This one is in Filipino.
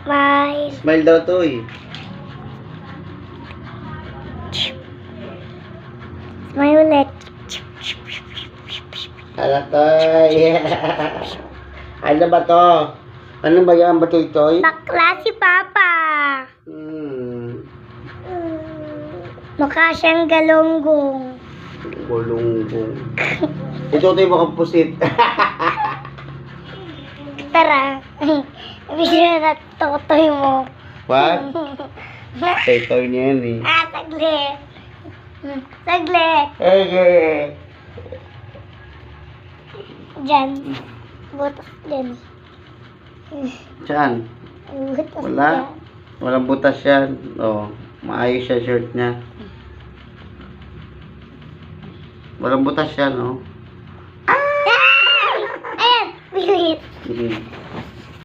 Smile. Smile daw to eh. Smile ulit. Ano to? Ano ba to? Ano ba yan? Ba to ito? Bakla si Papa. Mukha siyang galonggong. Bulunggong. Ito yung mga pusit. Tara. Bigyan na totoy mo. What? Ito niya yan eh. Saglit. Saglit. Okay. Diyan. Butas din. Saan? Butas Wala. dyan. Walang butas yan. Oh, maayos siya shirt niya. Walang butas yan, oh. Ayan! Bilis. Mhm.